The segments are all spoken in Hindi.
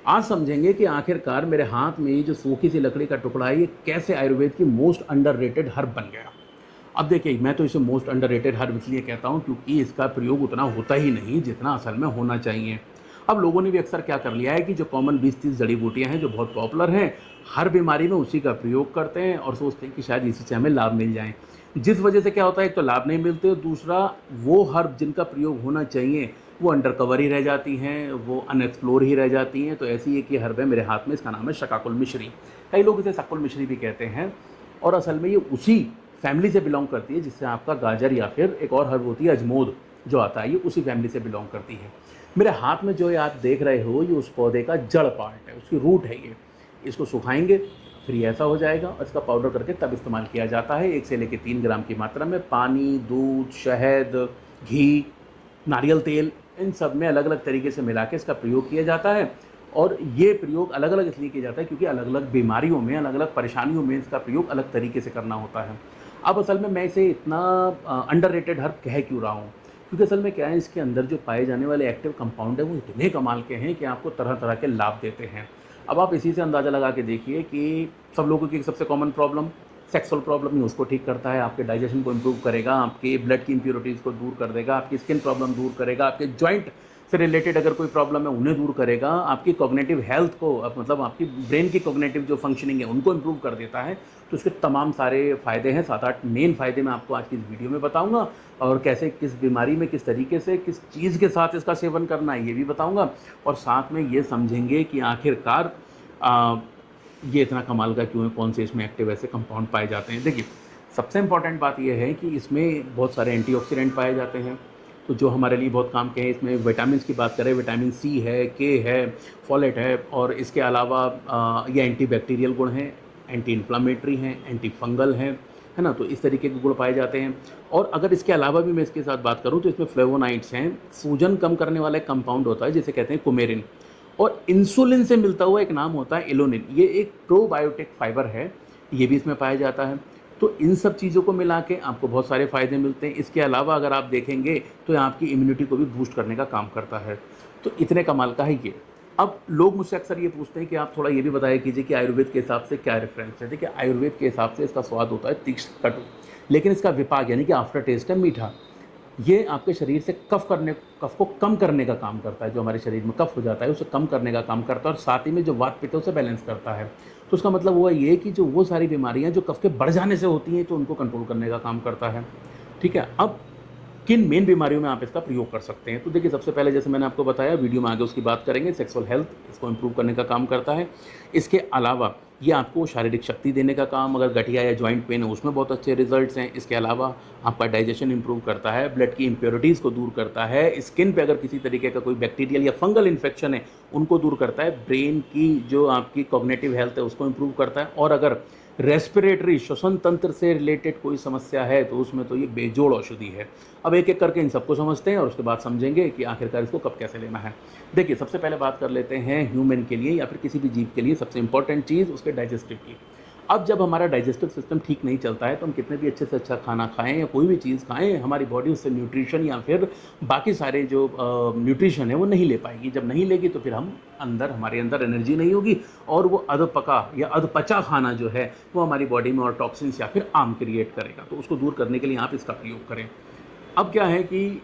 आज समझेंगे कि आखिरकार मेरे हाथ में ये जो सूखी सी लकड़ी का टुकड़ा है, ये कैसे आयुर्वेद की मोस्ट अंडररेटेड हर्ब बन गया। अब देखिए, मैं तो इसे मोस्ट अंडररेटेड हर्ब इसलिए कहता हूँ क्योंकि इसका प्रयोग उतना होता ही नहीं जितना असल में होना चाहिए। अब लोगों ने भी अक्सर क्या कर लिया है कि जो कॉमन 20-30 जड़ी बूटियाँ हैं जो बहुत पॉपुलर हैं, हर बीमारी में उसी का प्रयोग करते हैं और सोचते हैं कि शायद इसी से हमें लाभ मिल जाए। जिस वजह से क्या होता है, एक तो लाभ नहीं मिलते और दूसरा वो हर्ब जिनका प्रयोग होना चाहिए वो अंडर कवर ही रह जाती हैं, वो अनएक्सप्लोर ही रह जाती हैं। तो ऐसी एक ये हर्ब है मेरे हाथ में, इसका नाम है शकाकुल मिश्री। कई लोग इसे शक्कुल मिश्री भी कहते हैं और असल में ये उसी फैमिली से बिलोंग करती है जिससे आपका गाजर या फिर एक और हर्ब होती है अजमोद जो आता है, ये उसी फैमिली से बिलोंग करती है। मेरे हाथ में जो ये आप देख रहे हो, ये उस पौधे का जड़ पार्ट है, उसकी रूट है ये। इसको सुखाएंगे फिर ये ऐसा हो जाएगा और इसका पाउडर करके तब इस्तेमाल किया जाता है। 1 से लेकर 3 ग्राम की मात्रा में पानी, दूध, शहद, घी, नारियल तेल, इन सब में अलग अलग तरीके से मिला के इसका प्रयोग किया जाता है। और ये प्रयोग अलग अलग इसलिए किया जाता है क्योंकि अलग अलग बीमारियों में, अलग अलग परेशानियों में इसका प्रयोग अलग तरीके से करना होता है। अब असल में मैं इसे इतना अंडररेटेड हर्ब कह क्यों रहा हूँ, क्योंकि असल में क्या है, इसके अंदर जो पाए जाने वाले एक्टिव कंपाउंड है वो इतने कमाल के हैं कि आपको तरह तरह के लाभ देते हैं। अब आप इसी से अंदाज़ा लगा के देखिए कि सब लोगों की सबसे कॉमन प्रॉब्लम सेक्सुअल प्रॉब्लम ही, उसको ठीक करता है, आपके डाइजेशन को इम्प्रूव करेगा, आपके ब्लड की इम्प्योरिटीज़ को दूर कर देगा, आपकी स्किन प्रॉब्लम दूर करेगा, आपके जॉइंट से रिलेटेड अगर कोई प्रॉब्लम है उन्हें दूर करेगा, आपकी कॉग्निटिव हेल्थ को मतलब आपकी ब्रेन की कॉग्निटिव जो फंक्शनिंग है उनको इम्प्रूव कर देता है। तो इसके तमाम सारे फ़ायदे हैं, 7-8 मेन फ़ायदे मैं आपको आज की इस वीडियो में बताऊंगा और कैसे, किस बीमारी में किस तरीके से, किस चीज़ के साथ इसका सेवन करना है ये भी बताऊंगा। और साथ में ये समझेंगे कि आखिरकार ये इतना कमाल का क्यों है, कौन से इसमें एक्टिव ऐसे कंपाउंड पाए जाते हैं। देखिए, सबसे इम्पॉर्टेंट बात यह है कि इसमें बहुत सारे एंटीऑक्सीडेंट पाए जाते हैं, तो जो हमारे लिए बहुत काम के हैं। इसमें विटामिन की बात करें, विटामिन सी है, के है, फॉलेट है और इसके अलावा ये एंटीबैक्टीरियल गुण हैं, एंटी इन्फ्लामेटरी हैं, एंटी फंगल हैं, है ना। तो इस तरीके के गुण पाए जाते हैं। और अगर इसके अलावा भी मैं इसके साथ बात करूँ तो इसमें फ्लेवोनाइड्स हैं, सूजन कम करने वाला एक कंपाउंड होता है जिसे कहते हैं कुमेरिन। और इंसुलिन से मिलता हुआ एक नाम होता है इलोनिन, ये एक प्रोबायोटिक फाइबर है, ये भी इसमें पाया जाता है। तो इन सब चीज़ों को मिला के आपको बहुत सारे फ़ायदे मिलते हैं। इसके अलावा अगर आप देखेंगे तो ये आपकी इम्यूनिटी को भी बूस्ट करने का काम करता है। तो इतने कमाल का है ये। अब लोग मुझसे अक्सर ये पूछते हैं कि आप थोड़ा ये भी बताया कीजिए कि आयुर्वेद के हिसाब से क्या रेफरेंस है। देखिए, आयुर्वेद के हिसाब से इसका स्वाद होता है तीक्ष्ण कटु, लेकिन इसका विपाक यानी कि आफ्टर टेस्ट है मीठा। ये आपके शरीर से कफ को कम करने का काम करता है। जो हमारे शरीर में कफ हो जाता है उसे कम करने का काम करता है और साथ ही में जो वात पित्त है उसे बैलेंस करता है। तो उसका मतलब हुआ ये कि जो वो सारी बीमारियां जो कफ के बढ़ जाने से होती हैं तो उनको कंट्रोल करने का काम करता है। ठीक है। अब किन मेन बीमारियों में आप इसका प्रयोग कर सकते हैं, तो देखिए, सबसे पहले जैसे मैंने आपको बताया, वीडियो में आगे उसकी बात करेंगे, सेक्सुअल हेल्थ इसको इंप्रूव करने का काम करता है। इसके अलावा ये आपको शारीरिक शक्ति देने का काम, अगर गठिया या जॉइंट पेन है उसमें बहुत अच्छे रिजल्ट्स हैं। इसके अलावा आपका डाइजेशन इंप्रूव करता है, ब्लड की इम्प्योरिटीज़ को दूर करता है, स्किन पे अगर किसी तरीके का कोई बैक्टीरियल या फंगल इन्फेक्शन है उनको दूर करता है, ब्रेन की जो आपकी कॉग्निटिव हेल्थ है उसको इंप्रूव करता है। और अगर रेस्पिरेटरी श्वसन तंत्र से रिलेटेड कोई समस्या है तो उसमें तो ये बेजोड़ औषधि है। अब एक एक करके इन सबको समझते हैं और उसके बाद समझेंगे कि आखिरकार इसको कब कैसे लेना है। देखिए, सबसे पहले बात कर लेते हैं ह्यूमन के लिए या फिर किसी भी जीव के लिए सबसे इंपॉर्टेंट चीज़ उसके डाइजेस्टिव की। अब जब हमारा डाइजेस्टिव सिस्टम ठीक नहीं चलता है तो हम कितने भी अच्छे से अच्छा खाना खाएं या कोई भी चीज़ खाएं, हमारी बॉडी उससे न्यूट्रिशन या फिर बाकी सारे जो न्यूट्रिशन है वो नहीं ले पाएगी। जब नहीं लेगी तो फिर हम अंदर, हमारे अंदर एनर्जी नहीं होगी और वो अधपका या अधपचा खाना जो है वो हमारी बॉडी में और टॉक्सिन्स या फिर आर्म क्रिएट करेगा। तो उसको दूर करने के लिए आप इसका प्रयोग करें। अब क्या है कि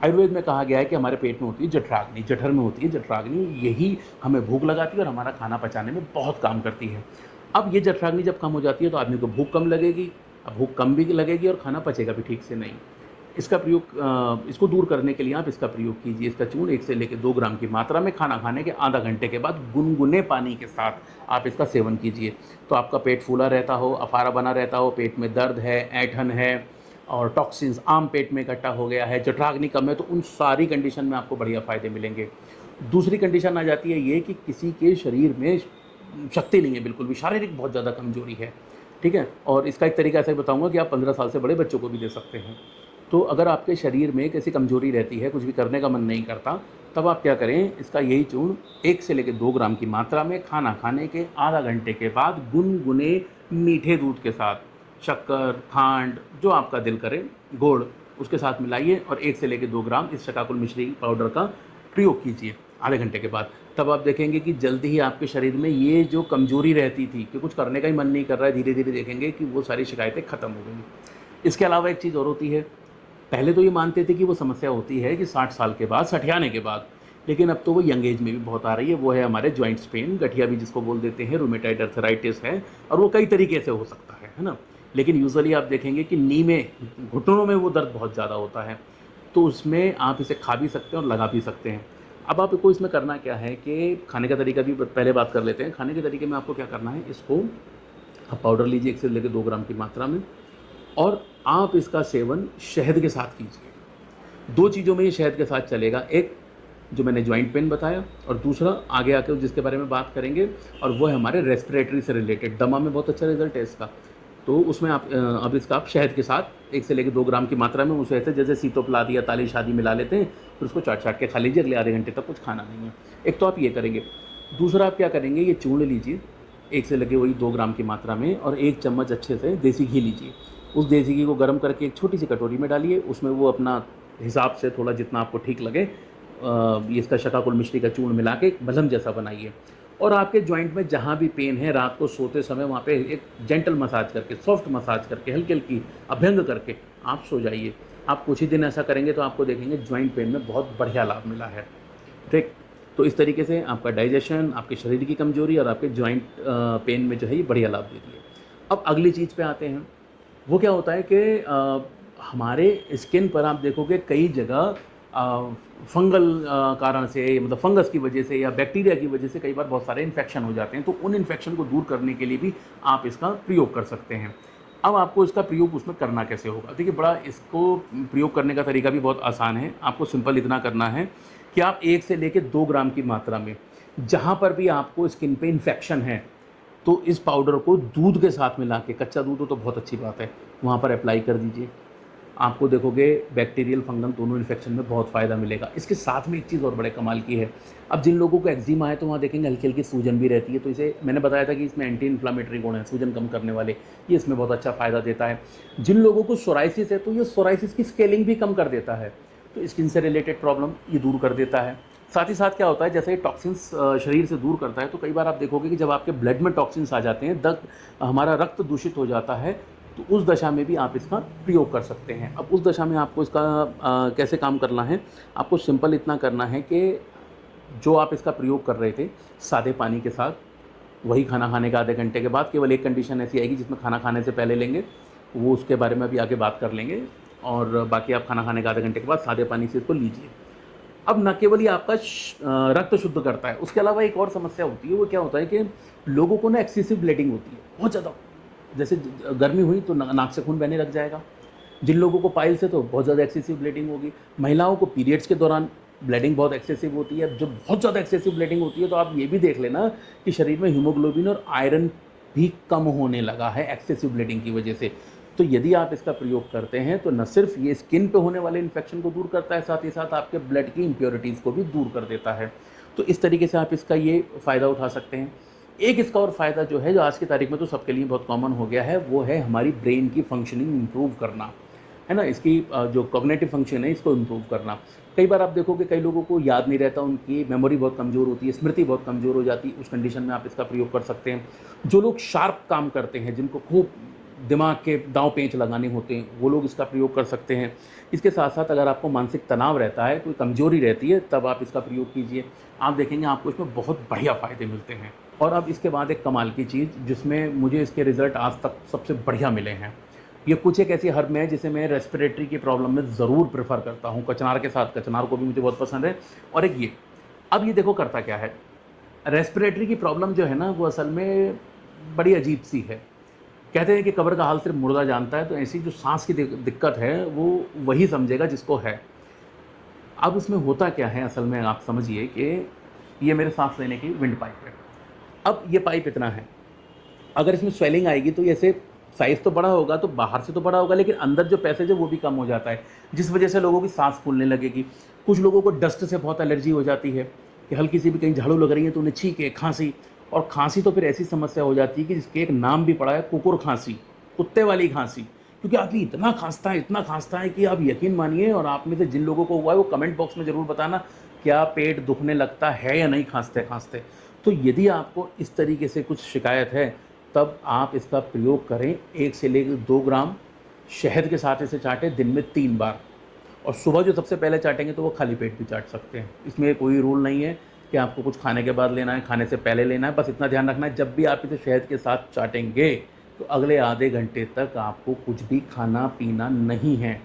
आयुर्वेद में कहा गया है कि हमारे पेट में होती है जठराग्नि, जठर में होती है जठराग्नि, यही हमें भूख लगाती है और हमारा खाना पचाने में बहुत काम करती है। अब ये जठराग्नि जब कम हो जाती है तो आदमी को भूख कम लगेगी, अब भूख कम भी लगेगी और खाना पचेगा भी ठीक से नहीं। इसका प्रयोग, इसको दूर करने के लिए आप इसका प्रयोग कीजिए। इसका चूर्ण 1 से लेकर 2 ग्राम की मात्रा में खाना खाने के आधा घंटे के बाद गुनगुने पानी के साथ आप इसका सेवन कीजिए। तो आपका पेट फूला रहता हो, अफारा बना रहता हो, पेट में दर्द है, ऐंठन है और टॉक्सिन्स आम पेट में इकट्ठा हो गया है, जठराग्नि कम है, तो उन सारी कंडीशन में आपको बढ़िया फ़ायदे मिलेंगे। दूसरी कंडीशन आ जाती है ये कि किसी के शरीर में शक्ति नहीं है, बिल्कुल भी शारीरिक बहुत ज़्यादा कमजोरी है। ठीक है। और इसका एक तरीका ऐसा ही बताऊंगा कि आप 15 साल से बड़े बच्चों को भी दे सकते हैं। तो अगर आपके शरीर में कैसी कमजोरी रहती है, कुछ भी करने का मन नहीं करता, तब आप क्या करें, इसका यही चूर्ण 1 से लेकर 2 ग्राम की मात्रा में खाना खाने के आधा घंटे के बाद गुनगुने मीठे दूध के साथ, शक्कर, खांड, जो आपका दिल करे, गुड़, उसके साथ मिलाइए और 1 से लेकर 2 ग्राम इस शकाकुल मिश्री पाउडर का प्रयोग कीजिए। आधे घंटे के बाद, तब आप देखेंगे कि जल्दी ही आपके शरीर में ये जो कमज़ोरी रहती थी कि कुछ करने का ही मन नहीं कर रहा है, धीरे-धीरे देखेंगे कि वो सारी शिकायतें ख़त्म हो गई। इसके अलावा एक चीज़ और होती है, पहले तो ये मानते थे कि वो समस्या होती है कि 60 साल के बाद, सठियाने के बाद, लेकिन अब तो वो यंग एज में भी बहुत आ रही है। वो है हमारे जॉइंट्स पेन, गठिया भी जिसको बोल देते हैं, रूमेटाइड अर्थराइटिस है, और वो कई तरीके से हो सकता है ना? लेकिन यूजुअली आप देखेंगे कि नी में, घुटनों में वो दर्द बहुत ज़्यादा होता है, तो उसमें आप इसे खा भी सकते हैं और लगा भी सकते हैं। अब आपको इसमें करना क्या है कि खाने का तरीका भी पहले बात कर लेते हैं। खाने के तरीके में आपको क्या करना है, इसको आप पाउडर लीजिए 1 से लेकर 2 ग्राम की मात्रा में, और आप इसका सेवन शहद के साथ कीजिए। 2 चीज़ों में ये शहद के साथ चलेगा, एक जो मैंने जॉइंट पेन बताया, और दूसरा आगे आके जिसके बारे में बात करेंगे, और वो है हमारे रेस्पिरेटरी से रिलेटेड। दमा में बहुत अच्छा रिजल्ट है इसका, तो उसमें आप अब इसका आप शहद के साथ 1 से लेकर 2 ग्राम की मात्रा में उसे ऐसे जैसे सीतोपलाद या ताली शादी मिला लेते हैं, फिर उसको चाट-चाट के खा लीजिए। अगले आधे घंटे तक कुछ खाना नहीं है। एक तो आप ये करेंगे। दूसरा आप क्या करेंगे, ये चूर्ण लीजिए 1 से लेके वही 2 ग्राम की मात्रा में, और 1 चम्मच अच्छे से देसी घी लीजिए। उस देसी घी को गर्म करके एक छोटी सी कटोरी में डालिए, उसमें वो अपना हिसाब से थोड़ा जितना आपको ठीक लगे ये इसका शकाकुल मिश्री का चूर्ण मिला के एक बलहम जैसा बनाइए, और आपके जॉइंट में जहाँ भी पेन है, रात को सोते समय वहाँ पे एक जेंटल मसाज करके, सॉफ्ट मसाज करके, हल्की-हल्की अभ्यंग करके आप सो जाइए। आप कुछ ही दिन ऐसा करेंगे तो आपको देखेंगे जॉइंट पेन में बहुत बढ़िया लाभ मिला है। ठीक? तो इस तरीके से आपका डाइजेशन, आपके शरीर की कमज़ोरी और आपके जॉइंट पेन में जो है ये बढ़िया लाभ देती है। अब अगली चीज़ पे आते हैं। वो क्या होता है कि हमारे स्किन पर आप देखोगे कई जगह फंगल कारण से, मतलब फंगस की वजह से या बैक्टीरिया की वजह से कई बार बहुत सारे इन्फेक्शन हो जाते हैं। तो उन इन्फेक्शन को दूर करने के लिए भी आप इसका प्रयोग कर सकते हैं। अब आपको इसका प्रयोग उसमें करना कैसे होगा? देखिए, बड़ा इसको प्रयोग करने का तरीका भी बहुत आसान है। आपको सिंपल इतना करना है कि आप 1 से लेके 2 ग्राम की मात्रा में, जहाँ पर भी आपको स्किन पे इन्फेक्शन है, तो इस पाउडर को दूध के साथ मिला के, कच्चा दूध हो तो बहुत अच्छी बात है, वहाँ पर अप्लाई कर दीजिए। आपको देखोगे बैक्टीरियल, फंगल दोनों इन्फेक्शन में बहुत फ़ायदा मिलेगा। इसके साथ में एक चीज़ और बड़े कमाल की है। अब जिन लोगों को एक्जिमा है तो वहाँ देखेंगे हल्की-हल्की सूजन भी रहती है, तो इसे मैंने बताया था कि इसमें एंटी इन्फ्लेमेटरी गुण हैं, सूजन कम करने वाले, ये इसमें बहुत अच्छा फ़ायदा देता है। जिन लोगों को सोराइसिस है तो ये सोराइसिस की स्केलिंग भी कम कर देता है, तो स्किन से रिलेटेड प्रॉब्लम ये दूर कर देता है। साथ ही साथ क्या होता है, जैसे ये टॉक्सिन्स शरीर से दूर करता है, तो कई बार आप देखोगे कि जब आपके ब्लड में टॉक्सिन्स आ जाते हैं, हमारा रक्त दूषित हो जाता है, तो उस दशा में भी आप इसका प्रयोग कर सकते हैं। अब उस दशा में आपको इसका कैसे काम करना है, आपको सिंपल इतना करना है कि जो आप इसका प्रयोग कर रहे थे सादे पानी के साथ, वही खाना खाने के आधे घंटे के बाद, केवल एक कंडीशन ऐसी आएगी जिसमें खाना खाने से पहले लेंगे, वो उसके बारे में अभी आगे बात कर लेंगे, और बाकी आप खाना खाने के आधे घंटे के बाद सादे पानी से इसको लीजिए। अब न केवल ये आपका रक्त शुद्ध करता है, उसके अलावा एक और समस्या होती है। वो क्या होता है कि लोगों को ना एक्सेसिव ब्लीडिंग होती है बहुत ज़्यादा। जैसे गर्मी हुई तो नाक से खून बहने लग जाएगा। जिन लोगों को पाइल्स है तो बहुत ज़्यादा एक्सेसिव ब्लीडिंग होगी। महिलाओं को पीरियड्स के दौरान ब्लीडिंग बहुत एक्सेसिव होती है। जब बहुत ज़्यादा एक्सेसिव ब्लीडिंग होती है तो आप ये भी देख लेना कि शरीर में हीमोग्लोबिन और आयरन भी कम होने लगा है एक्सेसिव ब्लीडिंग की वजह से। तो यदि आप इसका प्रयोग करते हैं तो न सिर्फ ये स्किन पे होने वाले इन्फेक्शन को दूर करता है, साथ ही साथ आपके ब्लड की इम्प्योरिटीज़ को भी दूर कर देता है। तो इस तरीके से आप इसका ये फ़ायदा उठा सकते हैं। एक इसका और फ़ायदा जो है, जो आज की तारीख में तो सबके लिए बहुत कॉमन हो गया है, वो है हमारी ब्रेन की फंक्शनिंग इम्प्रूव करना, है ना? इसकी जो कॉग्निटिव फंक्शन है इसको इम्प्रूव करना। कई बार आप देखोगे कई लोगों को याद नहीं रहता, उनकी मेमोरी बहुत कमज़ोर होती है, स्मृति बहुत कमज़ोर हो जाती है, उस कंडीशन में आप इसका प्रयोग कर सकते हैं। जो लोग शार्प काम करते हैं, जिनको खूब दिमाग के दाँव पेंच लगाने होते हैं, वो लोग इसका प्रयोग कर सकते हैं। इसके साथ-साथ अगर आपको मानसिक तनाव रहता है, कोई कमज़ोरी रहती है, तब आप इसका प्रयोग कीजिए। आप देखेंगे आपको इसमें बहुत बढ़िया फ़ायदे मिलते हैं। और अब इसके बाद एक कमाल की चीज़, जिसमें मुझे इसके रिज़ल्ट आज तक सबसे बढ़िया मिले हैं। ये कुछ एक ऐसी हर्ब है जिसे मैं रेस्पिरेटरी की प्रॉब्लम में ज़रूर प्रेफ़र करता हूँ, कचनार के साथ। कचनार को भी मुझे बहुत पसंद है। और एक ये, अब ये देखो करता क्या है, रेस्पिरेटरी की प्रॉब्लम जो है ना, वो असल में बड़ी अजीब-सी है। कहते हैं कि कब्र का हाल सिर्फ मुर्दा जानता है, तो ऐसी जो सांस की दिक्कत है वो वही समझेगा जिसको है। अब इसमें होता क्या है असल में, आप समझिए कि ये मेरे सांस लेने की विंड पाइप है। अब ये पाइप इतना है, अगर इसमें स्वेलिंग आएगी तो ऐसे साइज़ तो बड़ा होगा, तो बाहर से तो बड़ा होगा, लेकिन अंदर जो पैसेज है वो भी कम हो जाता है, जिस वजह से लोगों की सांस फूलने लगेगी। कुछ लोगों को डस्ट से बहुत एलर्जी हो जाती है कि हल्की सी भी कहीं झाड़ू लग रही है तो उन्हें छींके, खांसी, और खांसी तो फिर ऐसी समस्या हो जाती है कि जिसके एक नाम भी पड़ा है, कुकुर खांसी, कुत्ते वाली खांसी। क्योंकि आदमी इतना खांसता है कि आप यकीन मानिए, और आप में से जिन लोगों को हुआ है वो कमेंट बॉक्स में ज़रूर बताना, क्या पेट दुखने लगता है या नहीं खांसते खांसते। तो यदि आपको इस तरीके से कुछ शिकायत है, तब आप इसका प्रयोग करें। 1 से लेकर 2 ग्राम शहद के साथ इसे चाटें दिन में 3 बार, और सुबह जो सबसे पहले चाटेंगे तो वो खाली पेट भी चाट सकते हैं। इसमें कोई रूल नहीं है कि आपको कुछ खाने के बाद लेना है, खाने से पहले लेना है। बस इतना ध्यान रखना है, जब भी आप इसे शहद के साथ चाटेंगे तो अगले आधे घंटे तक आपको कुछ भी खाना पीना नहीं है।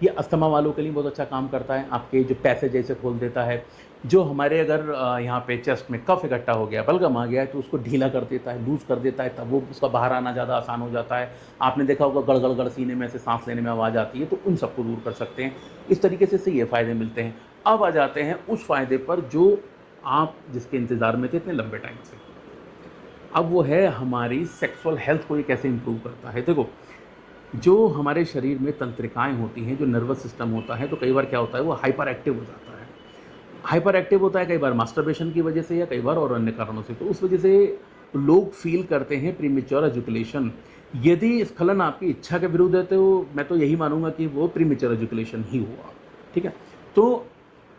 ये अस्थमा वालों के लिए बहुत अच्छा काम करता है, आपके जो पैसेज जैसे खोल देता है। जो हमारे अगर यहाँ पे चेस्ट में कफ इकट्ठा हो गया, बलगम आ गया है, तो उसको ढीला कर देता है, लूज़ कर देता है, तब वो उसका बाहर आना ज़्यादा आसान हो जाता है। आपने देखा होगा गड़ गड़ गड़ सीने में से सांस लेने में आवाज़ आती है, तो उन सबको दूर कर सकते हैं। इस तरीके से ये फ़ायदे मिलते हैं। अब आ जाते हैं उस फ़ायदे पर जो आप जिसके इंतज़ार में थे इतने लंबे टाइम से। अब वो है हमारी सेक्सुअल हेल्थ को ये कैसे इम्प्रूव करता है। देखो, जो हमारे शरीर में तंत्रिकाएँ होती हैं, जो नर्वस सिस्टम होता है, तो कई बार क्या होता है वो हाइपर एक्टिव हो जाता है। हाइपर एक्टिव होता है कई बार मास्टरबेशन की वजह से या कई बार और अन्य कारणों से। तो उस वजह से लोग फ़ील करते हैं प्रीमेच्योर एजुकेशन। यदि स्खलन आपकी इच्छा के विरुद्ध है, तो मैं तो यही मानूँगा कि वो प्रीमेच्योर एजुकेशन ही हुआ। ठीक है? तो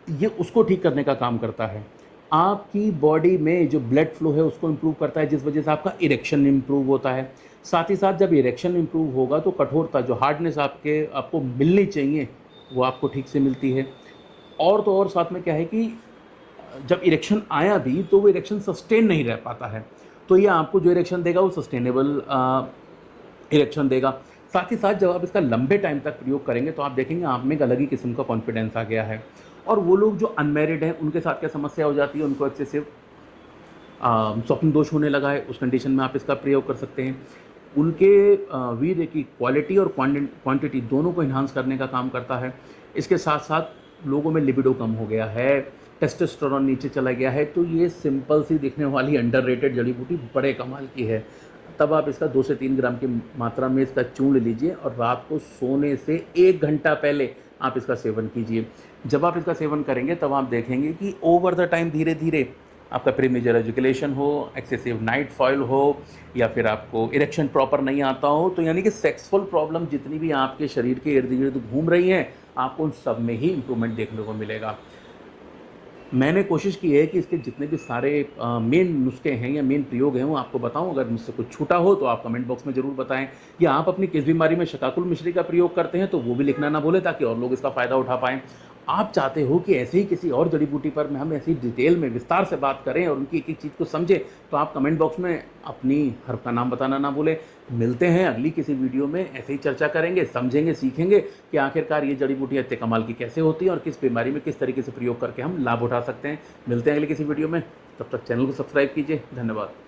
ये उसको ठीक करने का काम करता है। आपकी बॉडी में जो ब्लड फ्लो है उसको इम्प्रूव करता है, जिस वजह से आपका इरेक्शन इम्प्रूव होता है। साथ ही साथ जब इरेक्शन इम्प्रूव होगा तो कठोरता, जो हार्डनेस आपको मिलनी चाहिए, वो आपको ठीक से मिलती है। और तो और साथ में क्या है कि जब इरेक्शन आया भी तो वो इरेक्शन सस्टेन नहीं रह पाता है। तो ये आपको जो इरेक्शन देगा वो सस्टेनेबल इरेक्शन देगा। साथ ही साथ जब आप इसका लंबे टाइम तक प्रयोग करेंगे तो आप देखेंगे आप में एक अलग ही किस्म का कॉन्फिडेंस आ गया है। और वो लोग जो अनमैरिड हैं उनके साथ क्या समस्या हो जाती है, उनको एक्सेसिव स्वप्न दोष होने लगा है, उस कंडीशन में आप इसका प्रयोग कर सकते हैं। उनके वीर्य की क्वालिटी और क्वांटिटी दोनों को इन्हांस करने का काम करता है। इसके साथ साथ लोगों में लिबिडो कम हो गया है, टेस्टोस्टेरोन नीचे चला गया है। तो ये सिंपल सी दिखने वाली अंडररेटेड जड़ी बूटी बड़े कमाल की है। तब आप इसका 2 से 3 ग्राम की मात्रा में इसका चूर्ण लीजिए और रात को सोने से 1 घंटा पहले आप इसका सेवन कीजिए। जब आप इसका सेवन करेंगे तब आप देखेंगे कि ओवर द टाइम धीरे धीरे आपका प्रीमेच्योर एजुकेशन हो, एक्सेसिव नाइट फॉल हो, या फिर आपको इरेक्शन प्रॉपर नहीं आता हो, तो यानी कि सेक्सुअल प्रॉब्लम जितनी भी आपके शरीर के इर्द गिर्द घूम रही हैं, आपको उन सब में ही इम्प्रूवमेंट देखने को मिलेगा। मैंने कोशिश की है कि इसके जितने भी सारे मेन नुस्खे हैं या मेन प्रयोग हैं वो आपको बताऊं। अगर मुझसे कुछ छूटा हो तो आप कमेंट बॉक्स में ज़रूर बताएं, या आप अपनी किस बीमारी में शकाकुल मिश्री का प्रयोग करते हैं तो वो भी लिखना ना भूलें, ताकि और लोग इसका फ़ायदा उठा पाएँ। आप चाहते हो कि ऐसे ही किसी और जड़ी बूटी पर हम ऐसी डिटेल में विस्तार से बात करें और उनकी एक-एक चीज़ को समझें, तो आप कमेंट बॉक्स में अपनी हर्ब का नाम बताना ना भूलें। मिलते हैं अगली किसी वीडियो में, ऐसे ही चर्चा करेंगे, समझेंगे, सीखेंगे कि आखिरकार ये जड़ी बूटियाँ इतने कमाल की कैसे होती हैं और किस बीमारी में किस तरीके से प्रयोग करके हम लाभ उठा सकते हैं। मिलते हैं अगली किसी वीडियो में, तब तक चैनल को सब्सक्राइब कीजिए। धन्यवाद।